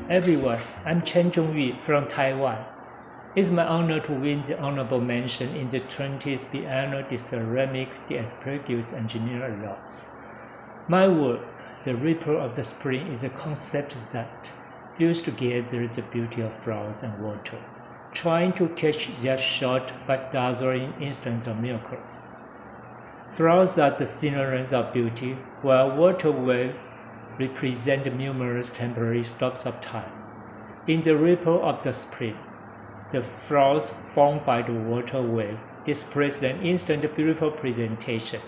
everyone, I'm Chen from Taiwan. It's my honor to win the honorable mention in the 20th Biennal de ceramique des Angelina Alós. My work, The Ripple of the Spring, is a concept that fuse together the beauty of flowers and water, trying to catch their short but dazzling instants of miracles. Flowers are the sceneries of beauty, while water waves represent numerous temporary stops of time. In the ripple of the spring, the flowers formed by the water wave displays an instant beautiful presentation,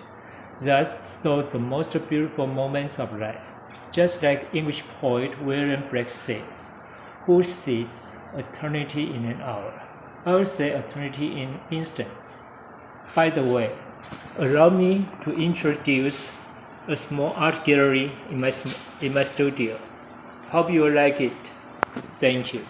thus show the most beautiful moments of life, just like English poet William Blake says, who sees eternity in an hour. I will say eternity in instants. By the way, allow me to introduce a small art gallery in my studio. Hope you like it. Thank you.